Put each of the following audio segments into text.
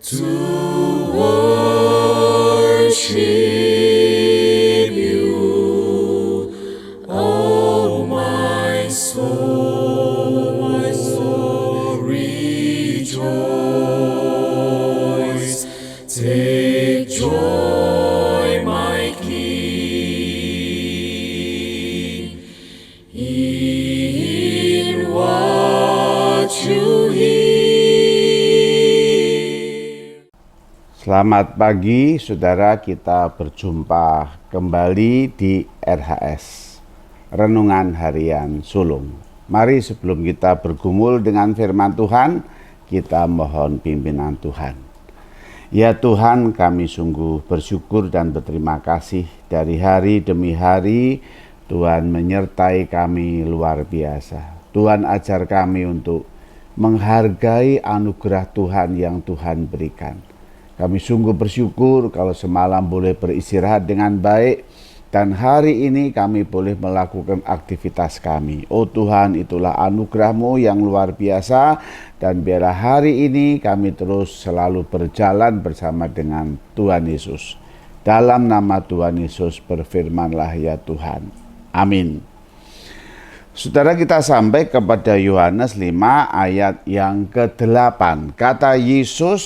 to worship you, oh my soul, rejoice. Take joy, my King, in what you hear. Selamat pagi saudara, kita berjumpa kembali di RHS, Renungan Harian Sulung. Mari sebelum kita bergumul dengan firman Tuhan, kita mohon pimpinan Tuhan. Ya Tuhan, kami sungguh bersyukur dan berterima kasih dari hari demi hari Tuhan menyertai kami luar biasa. Tuhan ajar kami untuk menghargai anugerah Tuhan yang Tuhan berikan. Kami sungguh bersyukur kalau semalam boleh beristirahat dengan baik dan hari ini kami boleh melakukan aktivitas kami. Oh Tuhan, itulah anugerah-Mu yang luar biasa, dan biarlah hari ini kami terus selalu berjalan bersama dengan Tuhan Yesus. Dalam nama Tuhan Yesus berfirmanlah ya Tuhan. Amin. Saudara, kita sampai kepada Yohanes 5 ayat yang ke-8. Kata Yesus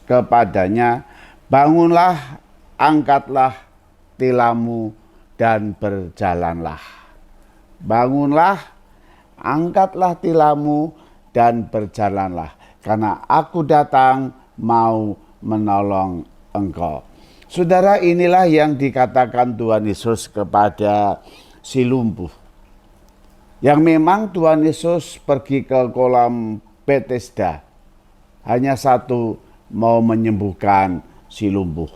kepadanya, bangunlah, angkatlah tilammu dan berjalanlah. Bangunlah, angkatlah tilammu dan berjalanlah, karena aku datang mau menolong engkau. Saudara, inilah yang dikatakan Tuhan Yesus kepada si lumpuh. Yang memang Tuhan Yesus pergi ke kolam Bethesda hanya satu, mau menyembuhkan si lumpuh.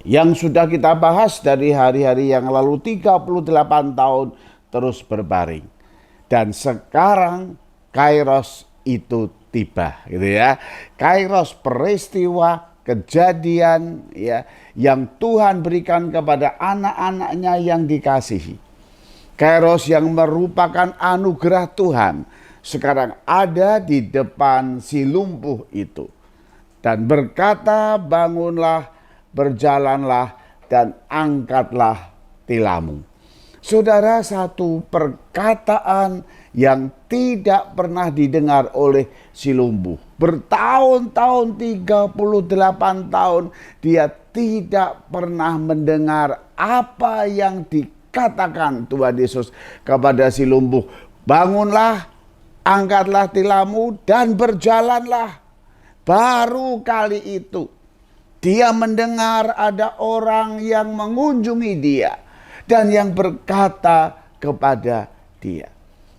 Yang sudah kita bahas dari hari-hari yang lalu, 38 tahun terus berbaring. Dan sekarang Kairos itu tiba, gitu ya. Kairos, peristiwa, kejadian ya yang Tuhan berikan kepada anak-anaknya yang dikasihi. Kairos yang merupakan anugerah Tuhan sekarang ada di depan si lumpuh itu. Dan berkata, bangunlah, berjalanlah, dan angkatlah tilammu. Saudara, satu perkataan yang tidak pernah didengar oleh si lumpuh. Bertahun-tahun, 38 tahun, dia tidak pernah mendengar apa yang dikatakan Tuhan Yesus kepada si lumpuh. Bangunlah, angkatlah tilammu, dan berjalanlah. Baru kali itu dia mendengar ada orang yang mengunjungi dia dan yang berkata kepada dia.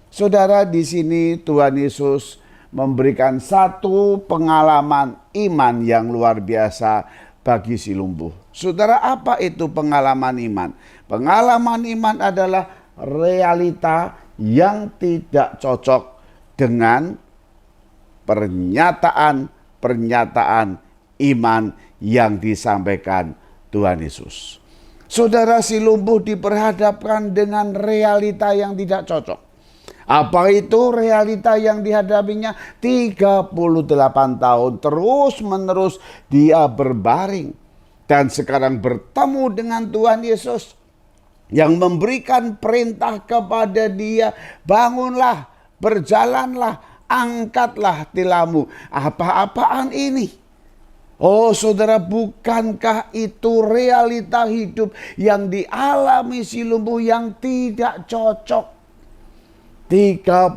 Saudara, di sini Tuhan Yesus memberikan satu pengalaman iman yang luar biasa bagi si lumpuh. Saudara, apa itu pengalaman iman? Pengalaman iman adalah realita yang tidak cocok dengan pernyataan iman yang disampaikan Tuhan Yesus. Saudara, si lumpuh diperhadapkan dengan realita yang tidak cocok. Apa itu realita yang dihadapinya? 38 tahun terus menerus dia berbaring. Dan sekarang bertemu dengan Tuhan Yesus yang memberikan perintah kepada dia, bangunlah, berjalanlah, angkatlah tilammu. Apa-apaan ini? Oh saudara, bukankah itu realita hidup yang dialami si lumpuh yang tidak cocok? 38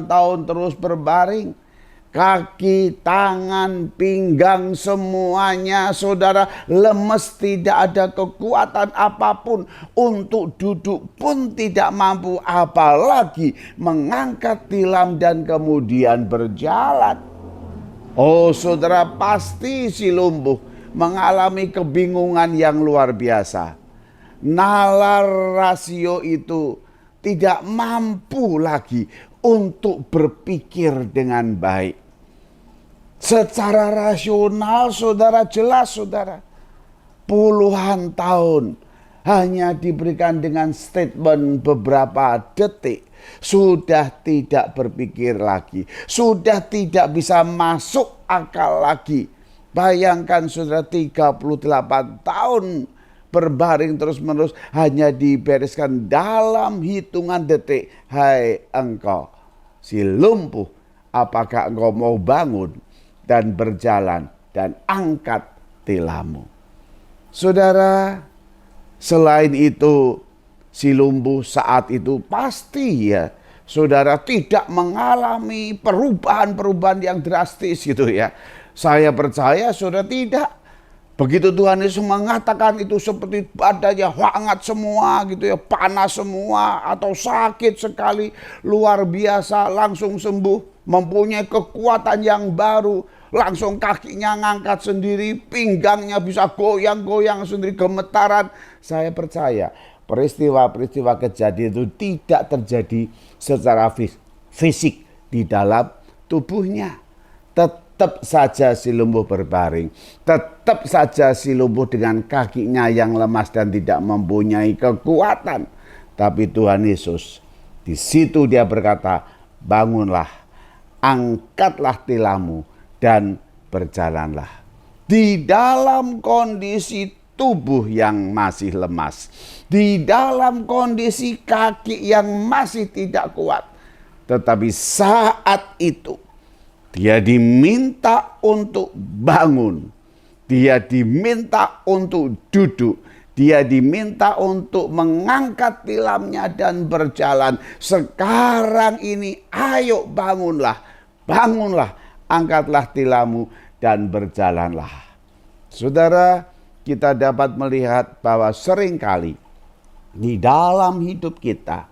tahun terus berbaring. Kaki, tangan, pinggang, semuanya saudara lemes, tidak ada kekuatan apapun. Untuk duduk pun tidak mampu, apalagi mengangkat tilam dan kemudian berjalan. Oh saudara, pasti si lumpuh mengalami kebingungan yang luar biasa. Nalar rasio itu tidak mampu lagi untuk berpikir dengan baik. Secara rasional saudara, jelas saudara, puluhan tahun hanya diberikan dengan statement beberapa detik, sudah tidak berpikir lagi, sudah tidak bisa masuk akal lagi Bayangkan saudara, 38 tahun berbaring terus-menerus hanya dibereskan dalam hitungan detik. Hai engkau si lumpuh, apakah engkau mau bangun dan berjalan dan angkat tilammu? Saudara, selain itu si lumpuh saat itu pasti ya saudara tidak mengalami perubahan-perubahan yang drastis gitu ya. Saya percaya saudara tidak. Begitu Tuhan Yesus mengatakan itu seperti badannya hangat semua gitu ya, panas semua atau sakit sekali, luar biasa, langsung sembuh, mempunyai kekuatan yang baru, langsung kakinya ngangkat sendiri, pinggangnya bisa goyang-goyang sendiri, gemetaran. Saya percaya peristiwa-peristiwa kejadian itu tidak terjadi secara fisik di dalam tubuhnya. Tetap saja si lumpuh berbaring, tetap saja si lumpuh dengan kakinya yang lemas dan tidak mempunyai kekuatan. Tapi Tuhan Yesus di situ dia berkata, bangunlah, angkatlah tilammu dan berjalanlah. Di dalam kondisi tubuh yang masih lemas, di dalam kondisi kaki yang masih tidak kuat, tetapi saat itu dia diminta untuk bangun, dia diminta untuk duduk, dia diminta untuk mengangkat tilamnya dan berjalan. Sekarang ini ayo bangunlah, bangunlah, angkatlah tilammu dan berjalanlah. Saudara, kita dapat melihat bahwa seringkali di dalam hidup kita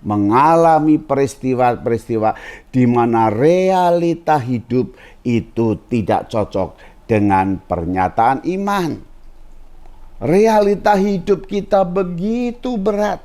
mengalami peristiwa-peristiwa di mana realita hidup itu tidak cocok dengan pernyataan iman. Realita hidup kita begitu berat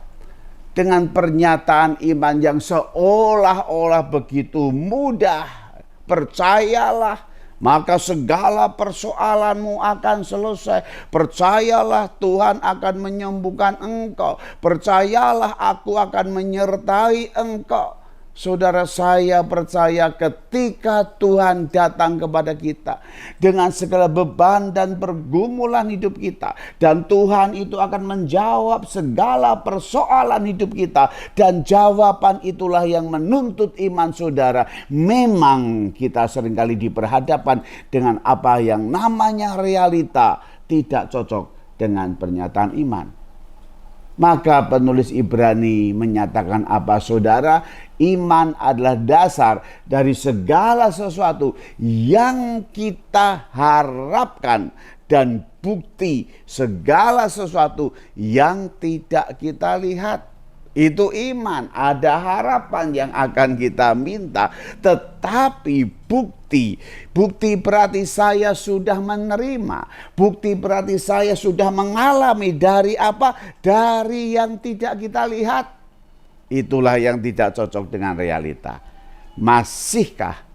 dengan pernyataan iman yang seolah-olah begitu mudah. Percayalah, maka segala persoalanmu akan selesai. Percayalah, Tuhan akan menyembuhkan engkau. Percayalah, aku akan menyertai engkau. Saudara, saya percaya ketika Tuhan datang kepada kita dengan segala beban dan pergumulan hidup kita, dan Tuhan itu akan menjawab segala persoalan hidup kita, dan jawaban itulah yang menuntut iman saudara. Memang kita seringkali diperhadapkan dengan apa yang namanya realita tidak cocok dengan pernyataan iman. Maka penulis Ibrani menyatakan apa saudara? Iman adalah dasar dari segala sesuatu yang kita harapkan dan bukti segala sesuatu yang tidak kita lihat. Itu iman, ada harapan yang akan kita minta. Tetapi bukti berarti saya sudah menerima. Bukti berarti saya sudah mengalami dari apa? Dari yang tidak kita lihat. Itulah yang tidak cocok dengan realita. Masihkah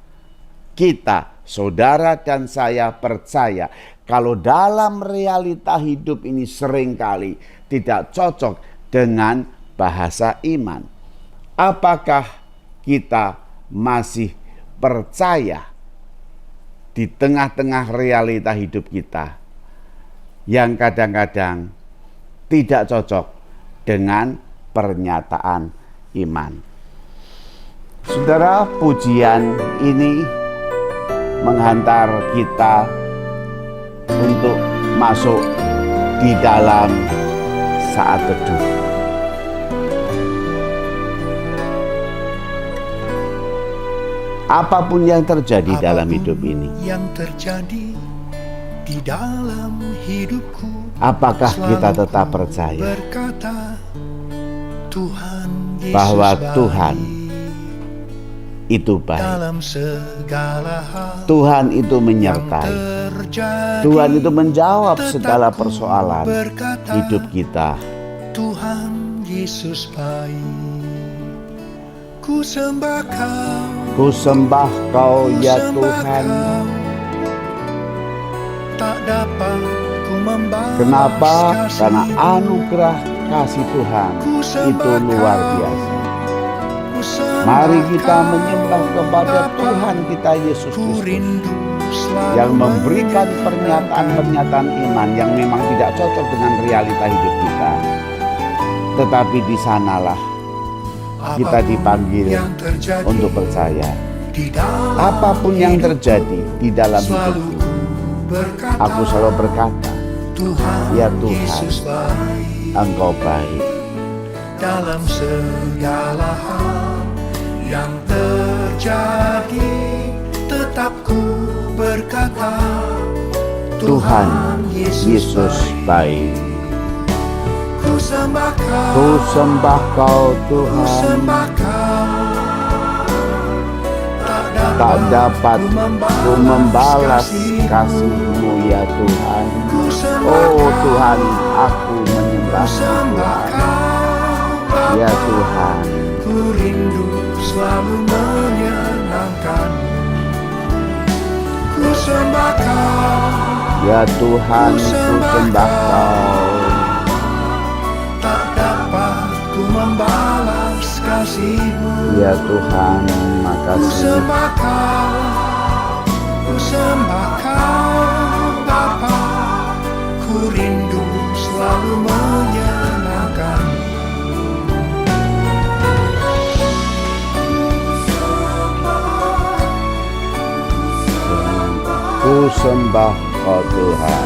kita, saudara dan saya percaya kalau dalam realita hidup ini seringkali tidak cocok dengan bahasa iman? Apakah kita masih percaya di tengah-tengah realita hidup kita yang kadang-kadang tidak cocok dengan pernyataan iman? Saudara, pujian ini menghantar kita untuk masuk di dalam saat teduh. Apapun yang terjadi dalam hidup ini, yang terjadi di dalam hidupku, apakah kita tetap percaya berkata, Tuhan Yesus bahwa baik Tuhan itu baik, dalam segala hal Tuhan itu yang menyertai, terjadi. Tuhan itu menjawab Tetap segala ku persoalan berkata, hidup kita. Tuhan Yesus baik. Ku sembah Kau, Ku sembah Kau ya sembah Tuhan. Kau. Tak dapat ku membalas Kenapa? Karena kasih-Mu. anugerah kasih Tuhan Ku itu sembah luar Kau, biasa. ku sembah Mari kita menyembah kepada Tuhan kita Yesus Ku Kristus rindu selalu yang memberikan pernyataan-pernyataan iman yang memang tidak cocok dengan realita hidup kita. Tetapi di sanalah kita dipanggil yang terjadi untuk percaya. di dalam Apapun yang terjadi di dalam selalu hidupku, berkata, aku selalu berkata, Tuhan, Ya Tuhan, Yesus baik Engkau baik. dalam segala hal yang terjadi. Tetap ku berkata, Tuhan Yesus baik. Ku sembah Kau, Ku sembah Kau ku Tuhan, sembah Kau. tak dapat ku membalas kasih-Mu. kasih-Mu ya Tuhan. Ku sembah Oh Kau, Tuhan, aku ku menyembah sembah Tuhan. Kau, Ya Bapa. Tuhan, Ku rindu selalu menyenangkan. Ku sembah Kau, ya Tuhan, ku sembah Kau. tak dapat ku membalas kasih-Mu. Ya Tuhan, Ku makasih. sembah Kau, ku sembah Kau, Bapa. Ku rindu selalu menyenangkan. Ku sembah Kau Tuhan.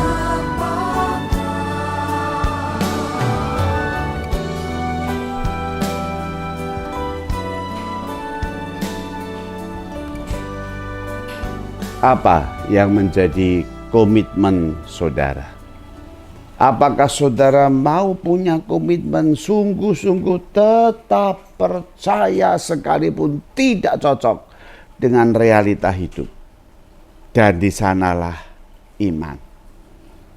Apa yang menjadi komitmen saudara? Apakah saudara mau punya komitmen sungguh-sungguh tetap percaya sekalipun tidak cocok dengan realita hidup? Dan di sanalah iman.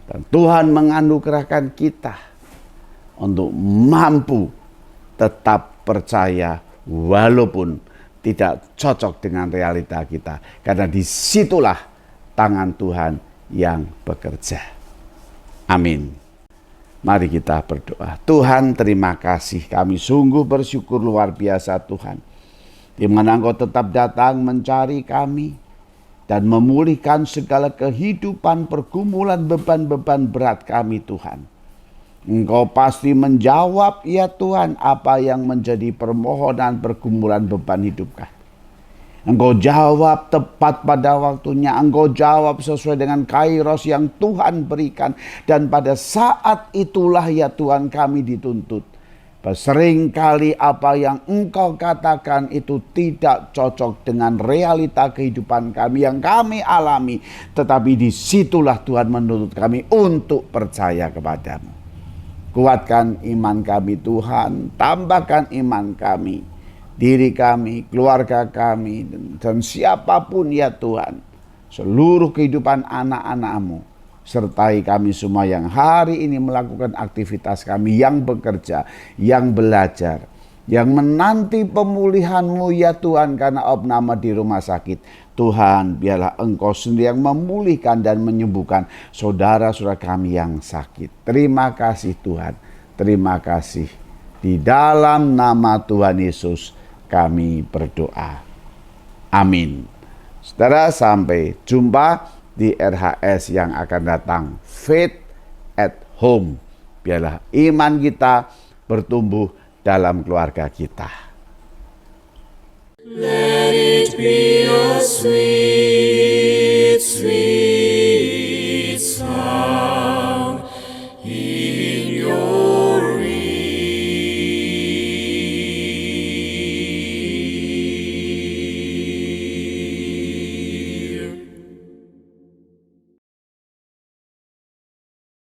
Dan Tuhan menganugerahkan kita untuk mampu tetap percaya walaupun tidak cocok dengan realita kita. Karena disitulah tangan Tuhan yang bekerja. Amin. Mari kita berdoa. Tuhan, terima kasih. Kami sungguh bersyukur luar biasa Tuhan. Di mana Engkau tetap datang mencari kami dan memulihkan segala kehidupan, pergumulan, beban-beban berat kami Tuhan. Engkau pasti menjawab ya Tuhan apa yang menjadi permohonan, pergumulan, beban hidup kami. Engkau jawab tepat pada waktunya. Engkau jawab sesuai dengan kairos yang Tuhan berikan. Dan pada saat itulah ya Tuhan kami dituntut. Seringkali apa yang Engkau katakan itu tidak cocok dengan realita kehidupan kami yang kami alami. Tetapi disitulah Tuhan menuntut kami untuk percaya kepadamu. Kuatkan iman kami Tuhan, tambahkan iman kami, diri kami, keluarga kami, dan siapapun ya Tuhan. Seluruh kehidupan anak-anak-Mu. Sertai kami semua yang hari ini melakukan aktivitas kami, yang bekerja, yang belajar, yang menanti pemulihan-Mu ya Tuhan karena opname di rumah sakit. Tuhan, biarlah Engkau sendiri yang memulihkan dan menyembuhkan saudara-saudara kami yang sakit. Terima kasih Tuhan, terima kasih. Di dalam nama Tuhan Yesus kami berdoa. Amin. Saudara, sampai jumpa di RHS yang akan datang. Faith at Home. Biarlah iman kita bertumbuh dalam keluarga kita. Let it be a sweet, sweet